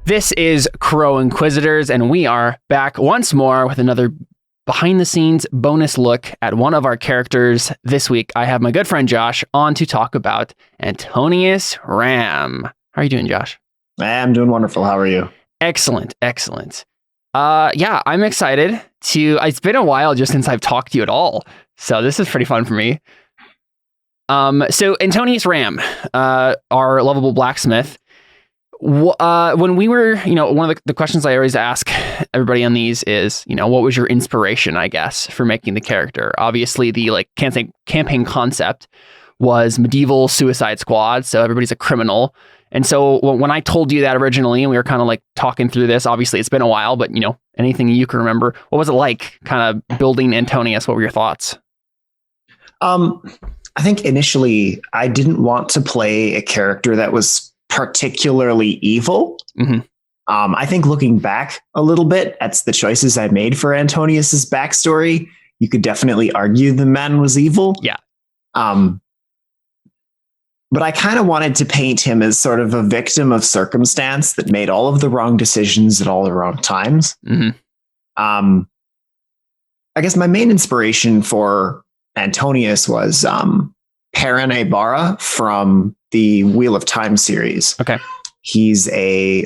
This is Crow Inquisitors, and we are back once more with another behind-the-scenes bonus look at one of our characters. This week, I have my good friend Josh on to talk about Antonius Ram. How are you doing, Josh? I'm doing wonderful. How are you? Excellent. Yeah, I'm excited to... It's been a while just since I've talked to you at all, so this is pretty fun for me. So Antonius Ram, our lovable blacksmith, when we were, one of the questions I always ask everybody on these is, what was your inspiration, I guess, for making the character? Obviously, the campaign concept was medieval Suicide Squad, so everybody's a criminal. And so when I told you that originally, and we were kind of talking through this, obviously it's been a while, but anything you can remember, what was it like kind of building Antonius? What were your thoughts? I think initially I didn't want to play a character that was particularly evil. Mm-hmm. I think looking back a little bit at the choices I made for Antonius's backstory, you could definitely argue the man was evil. Yeah. But I kind of wanted to paint him as sort of a victim of circumstance that made all of the wrong decisions at all the wrong times. Mm-hmm. I guess my main inspiration for Antonius was Perrin Ibarra from the Wheel of Time series. Okay. He's a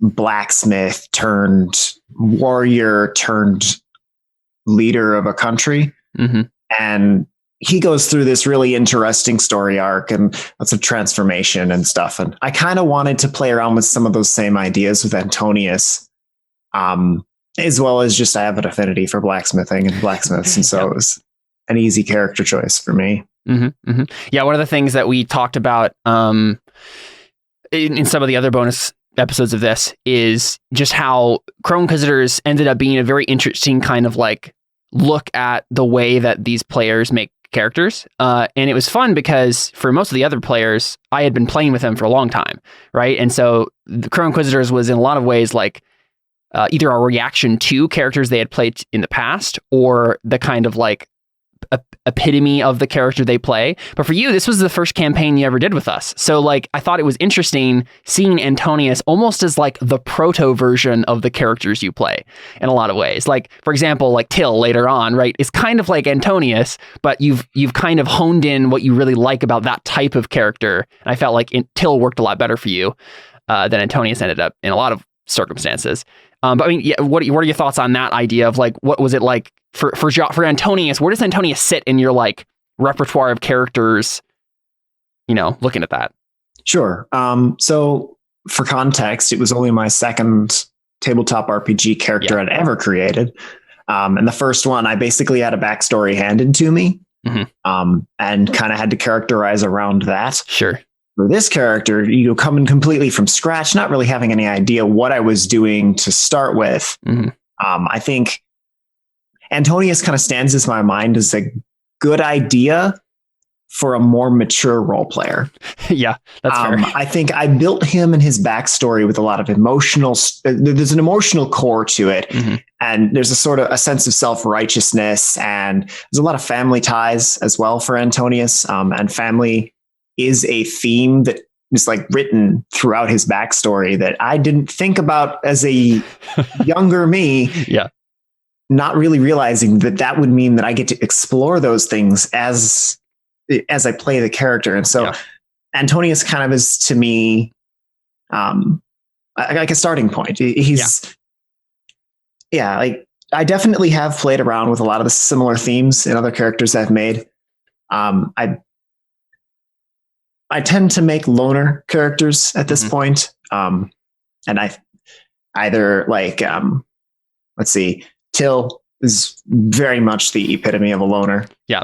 blacksmith turned warrior turned leader of a country. Mm-hmm. And he goes through this really interesting story arc and lots of transformation and stuff. And I kind of wanted to play around with some of those same ideas with Antonius, as well as just I have an affinity for blacksmithing and blacksmiths. And so it was an easy character choice for me. Mm-hmm, mm-hmm. Yeah, one of the things that we talked about in some of the other bonus episodes of this is just how Crow Inquisitors ended up being a very interesting kind of look at the way that these players make characters. And it was fun because for most of the other players, I had been playing with them for a long time, right? And so the Crow Inquisitors was in a lot of ways either a reaction to characters they had played in the past or the kind of epitome of the character they play. But for you, this was the first campaign you ever did with us. So I thought it was interesting seeing Antonius almost as the proto version of the characters you play in a lot of ways. For example, Till later on, right, is kind of like Antonius, but you've kind of honed in what you really like about that type of character. And I felt like Till worked a lot better for you than Antonius ended up in a lot of circumstances. But I mean, yeah, what are your thoughts on that idea of what was it like for Antonius? Where does Antonius sit in your repertoire of characters? Looking at that. Sure. So for context, it was only my second tabletop RPG character I'd ever created. And the first one, I basically had a backstory handed to me, mm-hmm. And kind of had to characterize around that. Sure. For this character, coming completely from scratch, not really having any idea what I was doing to start with. Mm-hmm. I think Antonius kind of stands in my mind as a good idea for a more mature role player. Yeah, that's fair. I think I built him and his backstory with a lot of there's an emotional core to it. Mm-hmm. And there's a sort of a sense of self-righteousness, and there's a lot of family ties as well for Antonius. And family is a theme that is written throughout his backstory that I didn't think about as a younger me. Yeah. Not really realizing that would mean that I get to explore those things as I play the character. And so Antonius kind of is to me, a starting point. I definitely have played around with a lot of the similar themes in other characters I've made. I tend to make loner characters at this point. And I either let's see, Till is very much the epitome of a loner. Yeah.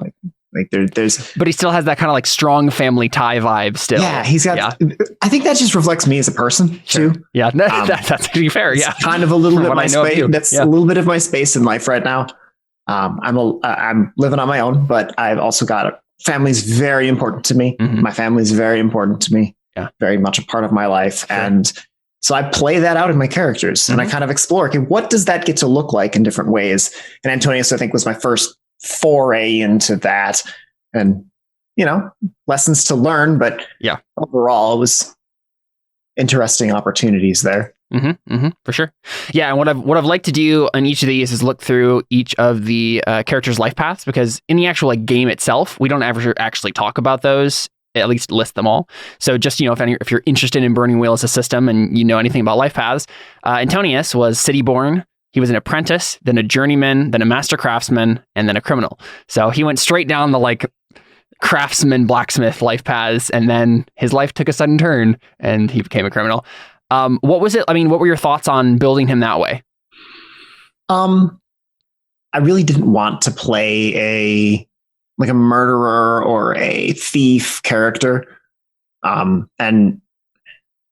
There's, but he still has that kind of strong family tie vibe still. Yeah. He's got, I think that just reflects me as a person too. Yeah. That's actually fair. Yeah. Kind of a little bit of my space. That's a little bit of my space in life right now. I'm living on my own, but I've also got family's very important to me. Mm-hmm. My family's very important to me. Yeah. Very much a part of my life. Sure. And so I play that out in my characters, mm-hmm. and I kind of explore, okay, what does that get to look like in different ways? And Antonius, I think, was my first foray into that, and, lessons to learn, but overall it was interesting opportunities there. For sure. Yeah, and what I've liked to do on each of these is look through each of the characters' life paths, because in the actual game itself, we don't ever actually talk about those, at least list them all. So just, if you're interested in Burning Wheel as a system and you know anything about life paths, Antonius was city-born. He was an apprentice, then a journeyman, then a master craftsman, and then a criminal. So he went straight down the craftsman, blacksmith life paths, and then his life took a sudden turn and he became a criminal. What was it? I mean, what were your thoughts on building him that way? I really didn't want to play a murderer or a thief character. And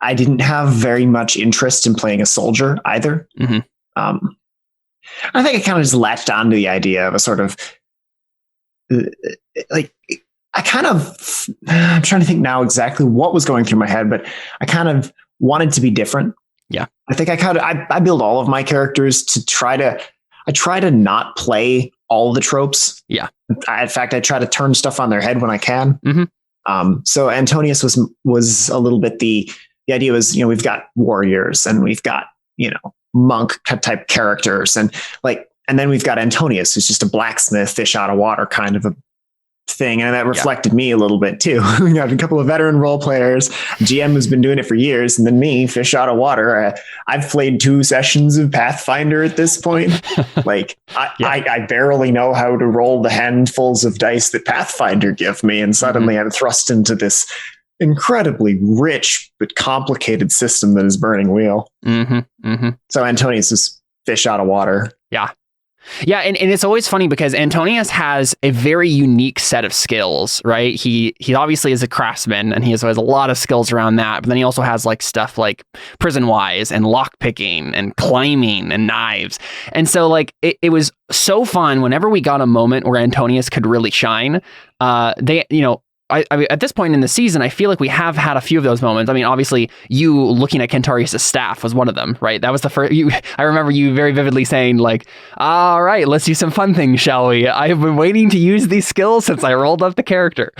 I didn't have very much interest in playing a soldier either. Mm-hmm. I think I kind of just latched onto the idea of a sort of I'm trying to think now exactly what was going through my head, but I kind of wanted to be different. Yeah. I think I build all of my characters to try to not play all the tropes. Yeah. In fact, I try to turn stuff on their head when I can. Mm-hmm. So Antonius was a little bit the idea was, we've got warriors and we've got, monk type characters and then we've got Antonius, who's just a blacksmith, fish out of water kind of a thing. And that reflected me a little bit too. We got a couple of veteran role players, GM who's been doing it for years, and then me, fish out of water. I've played 2 sessions of Pathfinder at this point. I barely know how to roll the handfuls of dice that Pathfinder give me, and suddenly I'm thrust into this incredibly rich but complicated system that is Burning Wheel. So Antonius is fish out of water. Yeah, and it's always funny because Antonius has a very unique set of skills, right? He obviously is a craftsman, and he has a lot of skills around that, but then he also has stuff like prison-wise and lockpicking and climbing and knives. And so it was so fun whenever we got a moment where Antonius could really shine. I at this point in the season, I feel like we have had a few of those moments. I mean, obviously, you looking at Kentarius' staff was one of them, right? That was the first. I remember you very vividly saying, "All right, let's do some fun things, shall we? I have been waiting to use these skills since I rolled up the character."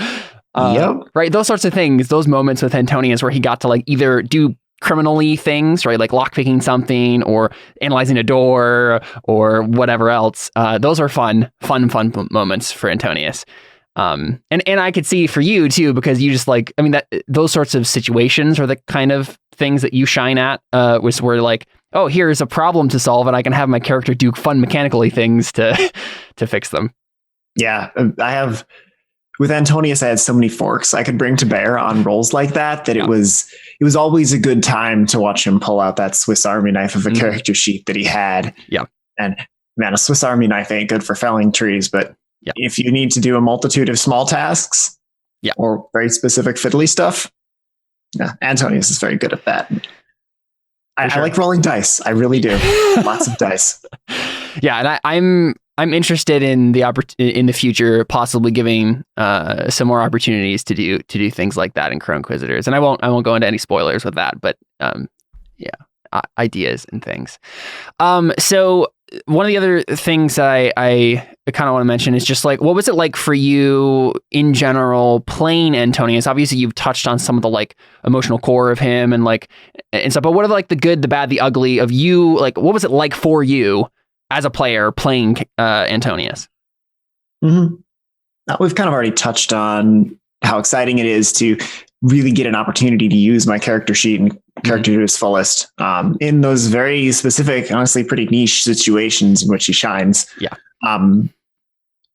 Yep. Right, those sorts of things. Those moments with Antonius where he got to either do criminally things, right, like lockpicking something or analyzing a door or whatever else. Those are fun moments for Antonius. And I could see for you too, because you just that those sorts of situations are the kind of things that you shine at, where oh, here's a problem to solve and I can have my character do fun mechanically things to fix them. Yeah. With Antonius, I had so many forks I could bring to bear on roles like that it was always a good time to watch him pull out that Swiss Army knife of a character sheet that he had. Yeah. And man, a Swiss Army knife ain't good for felling trees, but if you need to do a multitude of small tasks or very specific fiddly stuff, Antonius is very good at that. I like rolling dice. I really do. Lots of dice. Yeah, and I'm interested in the future, possibly giving some more opportunities to do things like that in Crow Inquisitors. And I won't go into any spoilers with that, but ideas and things. So one of the other things I kind of want to mention is just what was it like for you in general playing Antonius? Obviously, you've touched on some of the emotional core of him and stuff. But what are the good, the bad, the ugly of you? What was it like for you as a player playing Antonius? Mm-hmm. We've kind of already touched on how exciting it is to really get an opportunity to use my character sheet and character to his fullest in those very specific, honestly, pretty niche situations in which he shines. Yeah.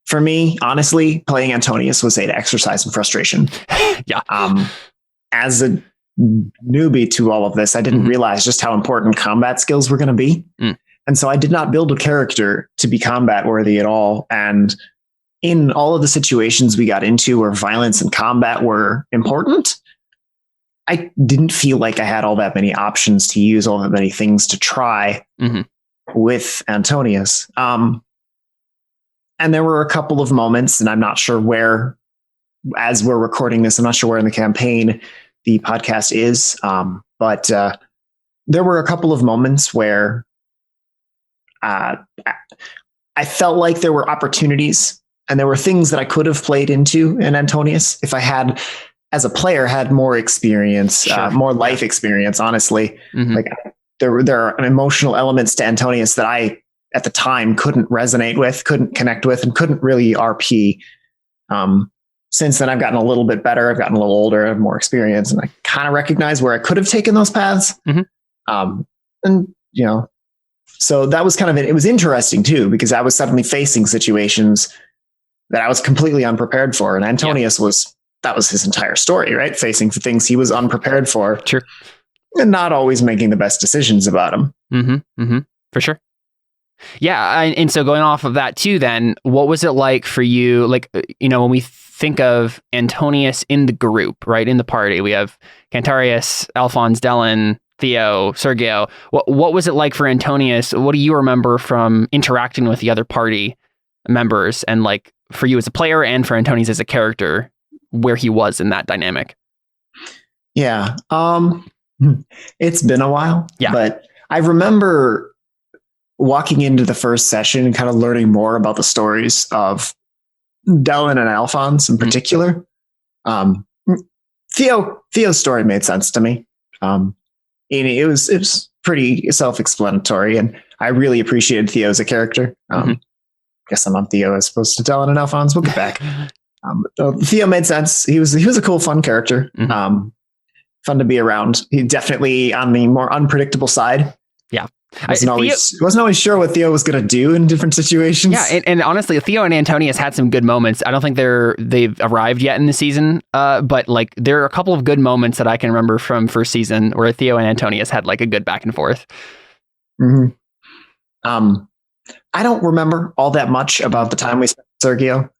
For me, honestly, playing Antonius was an exercise in frustration. Yeah. As a newbie to all of this, I didn't realize just how important combat skills were going to be. And so I did not build a character to be combat worthy at all. And in all of the situations we got into where violence and combat were important, I didn't feel like I had all that many options to use, all that many things to try with Antonius. And there were a couple of moments, and I'm not sure where, as we're recording this, I'm not sure where in the campaign the podcast is. But there were a couple of moments where I felt like there were opportunities and there were things that I could have played into in Antonius if I had, as a player, had more experience, more life experience, honestly. there are emotional elements to Antonius that I, at the time, couldn't resonate with, couldn't connect with, and couldn't really RP. Since then, I've gotten a little bit better. I've gotten a little older, I have more experience, and I kind of recognize where I could have taken those paths. And, you know, so that was kind of it was interesting too, because I was suddenly facing situations that I was completely unprepared for. And Antonius that was his entire story, right? Facing for things he was unprepared for. Sure. And not always making the best decisions about them. For sure. Yeah. And so going off of that too, then what was it like for you? Like, you know, when we think of Antonius in the group, right? In the party, we have Cantarius, Alphonse, Dellen, Theo, Sergio. What was it like for Antonius? What do you remember from interacting with the other party members, and like for you as a player and for Antonius as a character, where he was in that dynamic? Yeah. It's been a while, yeah, but I remember walking into the first session and kind of learning more about the stories of Dellen and Alphonse in particular. Theo's story made sense to me. It was pretty self-explanatory, and I really appreciated Theo as a character. Guess I'm on Theo as opposed to Dellen and Alphonse. We'll get back. Theo made sense. He was a cool, fun character. Fun to be around. He definitely on the more unpredictable side. Yeah. Wasn't always sure what Theo was going to do in different situations. Yeah, and honestly, Theo and Antonius had some good moments. I don't think they've arrived yet in the season, but like there are a couple of good moments that I can remember from first season where Theo and Antonius had like a good back and forth. I don't remember all that much about the time we spent with Sergio.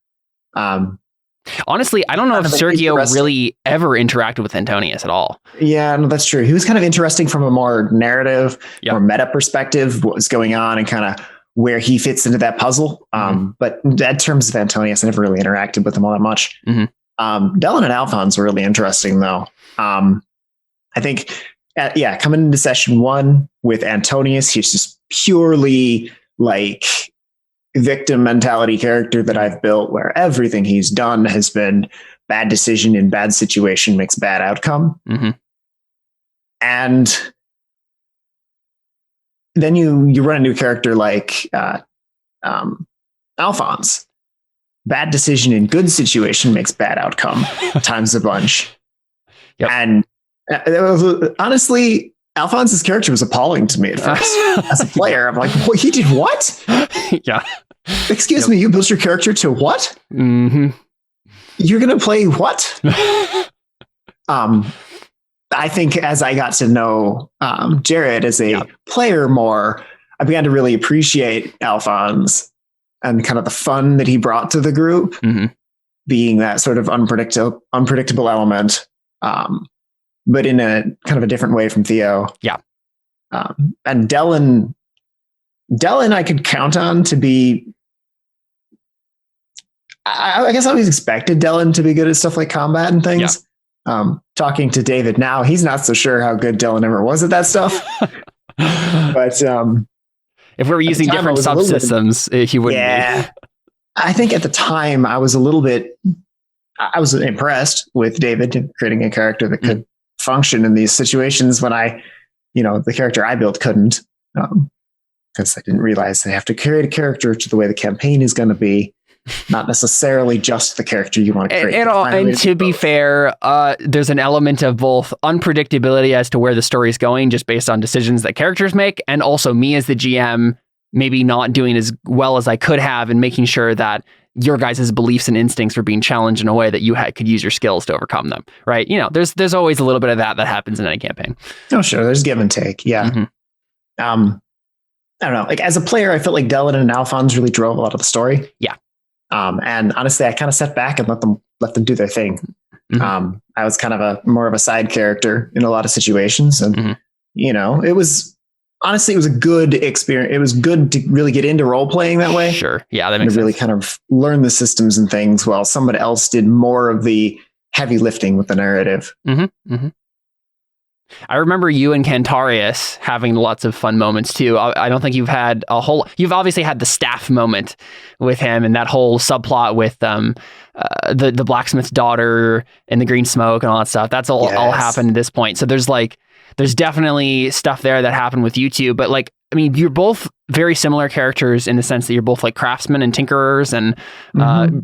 Honestly, I don't know if Sergio really ever interacted with Antonius at all. Yeah, no, that's true. He was kind of interesting from a more narrative, more meta perspective, what was going on and kind of where he fits into that puzzle. But in terms of Antonius, I never really interacted with him all that much. Dellen and Alphonse were really interesting, though. I think, coming into session 1 with Antonius, he's just purely like victim mentality character that I've built, where everything he's done has been bad decision in bad situation makes bad outcome. And then you run a new character like Alphonse. Bad decision in good situation makes bad outcome times a bunch. And honestly, Alphonse's character was appalling to me at first. As a player, I'm like, well, he did what? Yeah. Excuse me, you built your character to what? You're going to play what? I think as I got to know Jared as a player more, I began to really appreciate Alphonse and kind of the fun that he brought to the group, being that sort of unpredictable element. But in a kind of a different way from Theo. Yeah. And Dellen I could count on to be, I guess I always expected Dellen to be good at stuff like combat and things. Talking to David now, he's not so sure how good Dellen ever was at that stuff. But if we were using different subsystems, he wouldn't be. I think at the time I was impressed with David creating a character that could function in these situations when the character I built couldn't, because I didn't realize they have to create a character to the way the campaign is going to be, not necessarily just the character you want to create. And to be fair, there's an element of both unpredictability as to where the story is going, just based on decisions that characters make, and also me as the GM maybe not doing as well as I could have and making sure that your guys' beliefs and instincts were being challenged in a way that you could use your skills to overcome them, right? There's always a little bit of that happens in any campaign. Oh, sure. There's give and take. Yeah. I don't know. Like as a player, I felt like Dellen and Alphonse really drove a lot of the story. Yeah. And honestly, I kind of sat back and let them do their thing. I was kind of more of a side character in a lot of situations. And, it was a good experience. It was good to really get into role playing that way. Sure. Yeah, that makes sense. Really kind of learn the systems and things while somebody else did more of the heavy lifting with the narrative. I remember you and Cantarius having lots of fun moments too. I don't think you've obviously had the staff moment with him and that whole subplot with the blacksmith's daughter and the green smoke and all that stuff. That's all happened at this point. So there's like, there's definitely stuff there that happened with you two, but like, I mean, you're both very similar characters in the sense that you're both like craftsmen and tinkerers and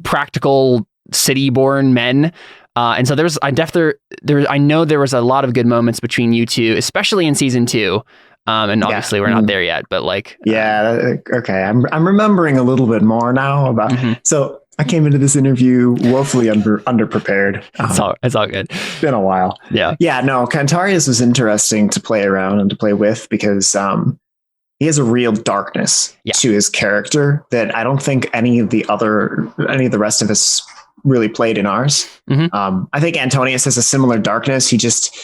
practical city-born men. And so I know there was a lot of good moments between you two, especially in season 2. And obviously we're not there yet, but like, okay. I'm remembering a little bit more now about, so I came into this interview woefully underprepared. It's all good. It's been a while. Yeah. No, Cantarius was interesting to play around and to play with because, he has a real darkness to his character that I don't think any of the rest of us really played in ours. I think Antonius has a similar darkness. He just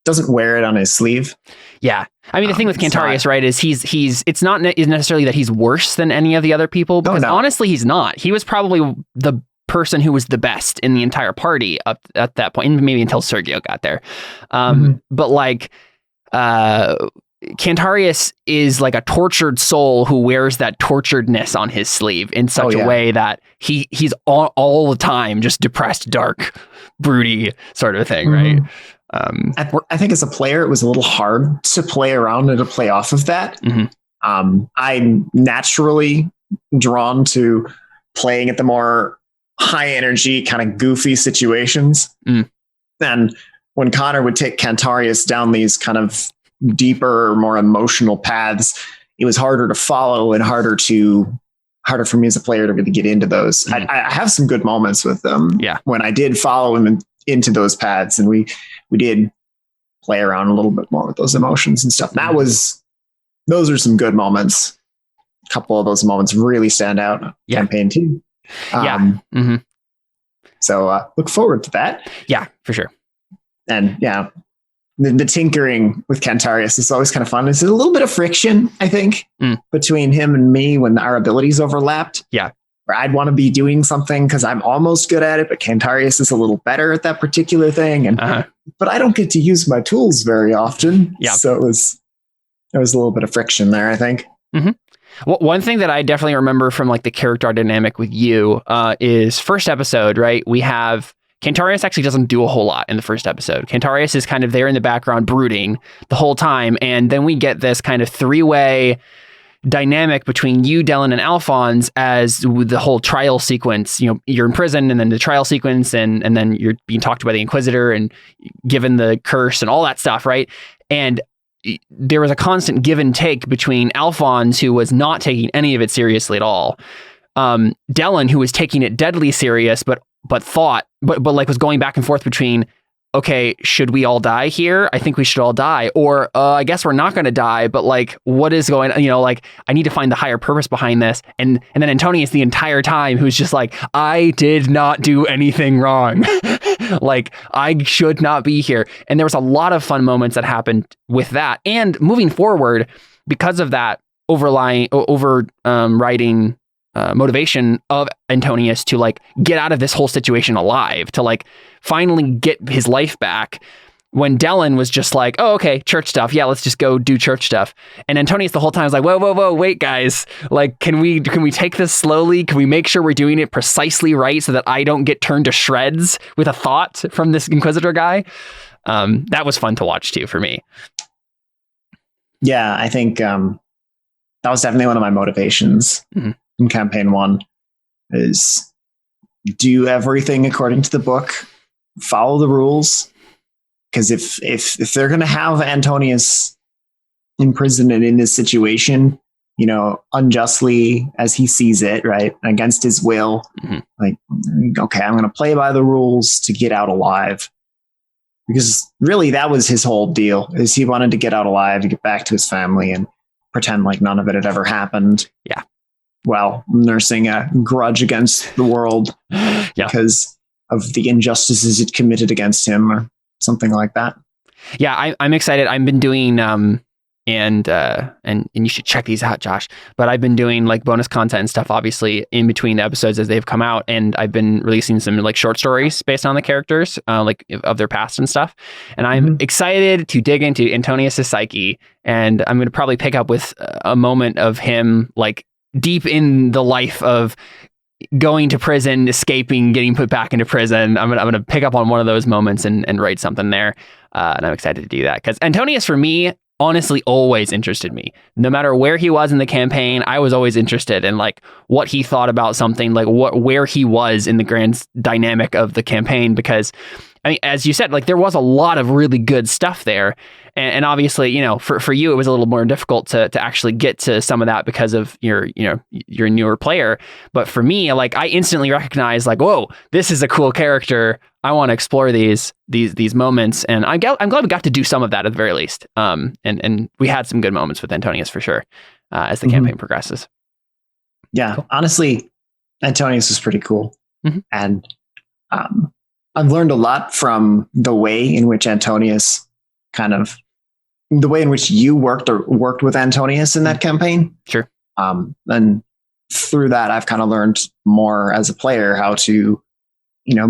doesn't wear it on his sleeve. Yeah. I mean, the thing with Cantarius, right, is it's not necessarily that he's worse than any of the other people, because honestly, he's not. He was probably the person who was the best in the entire party up at that point, maybe until Sergio got there. But like, Cantarius is like a tortured soul who wears that torturedness on his sleeve in such a way that he's all the time just depressed, dark, broody sort of thing, right? I think as a player, it was a little hard to play around and to play off of that. I'm naturally drawn to playing at the more high energy, kind of goofy situations. And when Connor would take Cantarius down these kind of deeper, more emotional paths, it was harder to follow and harder for me as a player to really get into those. I have some good moments with them when I did follow him into those paths, and we did play around a little bit more with those emotions and stuff. Those are some good moments. A couple of those moments really stand out. Campaign 2. So look forward to that. Yeah, for sure. And the tinkering with Cantarius is always kind of fun. There's a little bit of friction, I think, between him and me when our abilities overlapped. Yeah. Where I'd want to be doing something because I'm almost good at it, but Cantarius is a little better at that particular thing. And but I don't get to use my tools very often. Yeah. So there was a little bit of friction there, I think. Well, one thing that I definitely remember from like the character dynamic with you is first episode, right? We have Cantarius actually doesn't do a whole lot in the first episode. Cantarius is kind of there in the background brooding the whole time. And then we get this kind of 3-way dynamic between you, Dylan, and Alphonse as with the whole trial sequence. You know, you're in prison and then the trial sequence and then you're being talked to by the Inquisitor and given the curse and all that stuff, right? And there was a constant give and take between Alphonse, who was not taking any of it seriously at all, Dylan, who was taking it deadly serious, but like was going back and forth between, okay, should we all die here? I think we should all die. Or I guess we're not going to die, but like, what is going on? You know, like, I need to find the higher purpose behind this. And then Antonius the entire time, who's just like, I did not do anything wrong. Like, I should not be here. And there was a lot of fun moments that happened with that. And moving forward, because of that overriding motivation of Antonius to like get out of this whole situation alive, to like finally get his life back, when Dylan was just like, oh, okay, church stuff. Yeah, let's just go do church stuff. And Antonius the whole time was like, whoa, wait, guys. Like, can we take this slowly? Can we make sure we're doing it precisely right so that I don't get turned to shreds with a thought from this Inquisitor guy? That was fun to watch too for me. Yeah, I think that was definitely one of my motivations in campaign 1 is do everything according to the book, follow the rules. Because if they're going to have Antonius imprisoned and in this situation, you know, unjustly as he sees it, right, against his will, like, okay, I'm going to play by the rules to get out alive. Because really, that was his whole deal: is he wanted to get out alive, to get back to his family, and pretend like none of it had ever happened. Yeah. While nursing a grudge against the world because of the injustices it committed against him, or something like that. Yeah, I'm excited. I've been doing and you should check these out, Josh. But I've been doing like bonus content and stuff, obviously, in between the episodes as they've come out, and I've been releasing some like short stories based on the characters, like of their past and stuff. And I'm excited to dig into Antonius's psyche, and I'm going to probably pick up with a moment of him like deep in the life of going to prison, escaping, getting put back into prison. I'm gonna pick up on one of those moments and write something there. And I'm excited to do that because Antonius, for me, honestly always interested me. No matter where he was in the campaign, I was always interested in like what he thought about something, like where he was in the grand dynamic of the campaign. Because I mean, as you said, like there was a lot of really good stuff there. And obviously, you know, for you, it was a little more difficult to actually get to some of that because of your newer player. But for me, like I instantly recognized like, whoa, this is a cool character. I want to explore these moments. And I'm glad we got to do some of that at the very least. And we had some good moments with Antonius for sure as the campaign progresses. Yeah, cool. Honestly, Antonius was pretty cool. And I've learned a lot from the way in which Antonius the way in which you worked with Antonius in that campaign. Sure. And through that, I've kind of learned more as a player how to,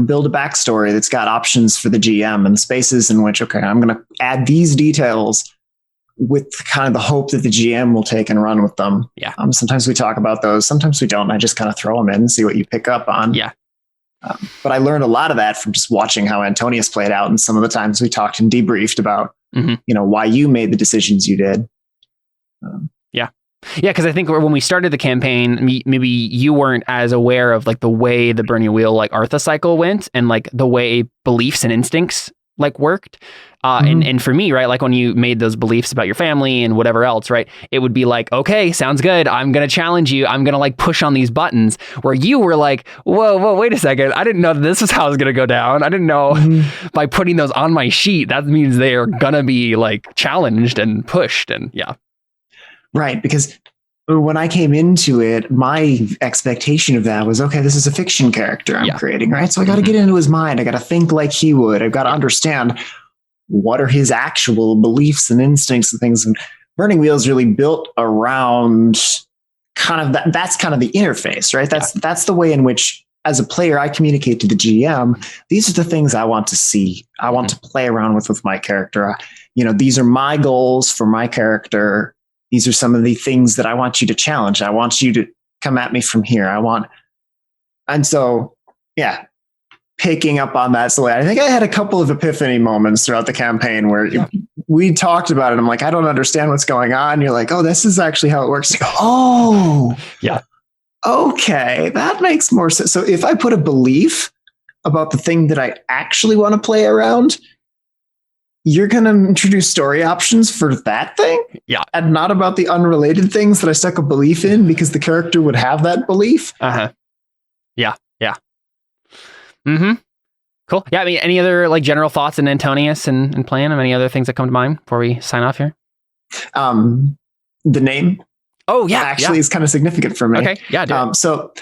build a backstory that's got options for the GM and spaces in which, okay, I'm going to add these details with kind of the hope that the GM will take and run with them. Yeah. Sometimes we talk about those. Sometimes we don't. I just kind of throw them in and see what you pick up on. Yeah. But I learned a lot of that from just watching how Antonius played out. And some of the times we talked and debriefed about, why you made the decisions you did. Yeah. Because I think when we started the campaign, maybe you weren't as aware of like the way the Burning Wheel, like Artha cycle went and like the way beliefs and instincts like worked. And for me, right, like when you made those beliefs about your family and whatever else, right, it would be like, okay, sounds good. I'm going to challenge you. I'm going to like push on these buttons, where you were like, whoa, wait a second. I didn't know this is how it was going to go down. I didn't know by putting those on my sheet, that means they're going to be like challenged and pushed. And yeah. Right. Because when I came into it, my expectation of that was, okay, this is a fiction character I'm creating, right? So I got to get into his mind. I got to think like he would. I've got to understand what are his actual beliefs and instincts and things. And Burning Wheel is really built around kind of that. That's kind of the interface, right? That's the way in which, as a player, I communicate to the GM. These are the things I want to see. I want to play around with my character. These are my goals for my character. These are some of the things that I want you to challenge. I want you to come at me from here. And so, yeah, picking up on that. So I think I had a couple of epiphany moments throughout the campaign where we talked about it. I'm like, I don't understand what's going on. You're like, oh, this is actually how it works. You go, oh, yeah. Okay, that makes more sense. So if I put a belief about the thing that I actually want to play around, you're going to introduce story options for that thing? Yeah. And not about the unrelated things that I stuck a belief in because the character would have that belief? Uh-huh. Yeah. Cool. Yeah, I mean, any other like general thoughts on Antonius and plan? Any other things that come to mind before we sign off here? The name. Oh, yeah. Actually, is kind of significant for me. Okay. Yeah. So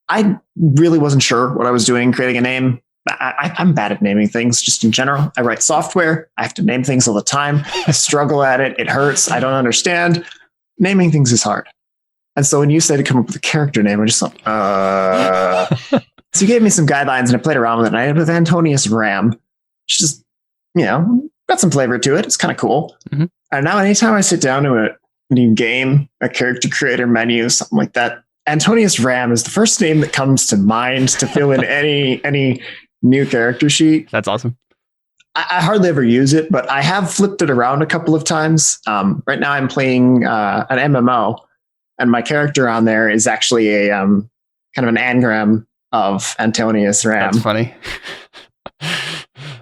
I really wasn't sure what I was doing creating a name. I'm bad at naming things just in general. I write software. I have to name things all the time. I struggle at it. It hurts. I don't understand. Naming things is hard. And so when you said to come up with a character name, I just thought, So you gave me some guidelines and I played around with it. And I ended with Antonius Ram, which is, got some flavor to it. It's kind of cool. And now anytime I sit down to a new game, a character creator menu, something like that, Antonius Ram is the first name that comes to mind to fill in any new character sheet. That's awesome. I hardly ever use it, but I have flipped it around a couple of times. Right now I'm playing an MMO, and my character on there is actually a kind of an anagram of Antonius Ram. That's funny.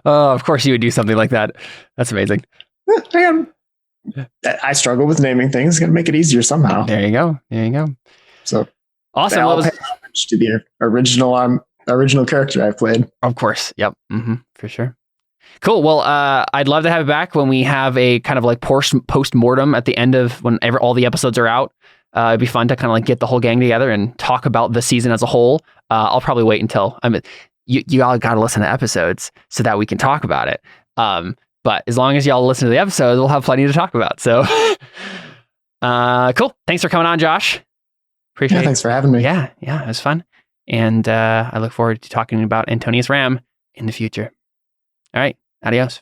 Oh, of course you would do something like that. That's amazing. I struggle with naming things. Gonna make it easier somehow. There you go. So awesome. Well, pay homage to the original character I played. Of course. Yep. For sure. Cool. Well, I'd love to have it back when we have a kind of like post-mortem at the end of whenever all the episodes are out. It'd be fun to kind of like get the whole gang together and talk about the season as a whole. I'll probably wait until you all got to listen to episodes so that we can talk about it. But as long as y'all listen to the episodes, we'll have plenty to talk about. So cool. Thanks for coming on, Josh. Appreciate it. Thanks for having me. Yeah, it was fun. And I look forward to talking about Antonius Ram in the future. All right. Adios.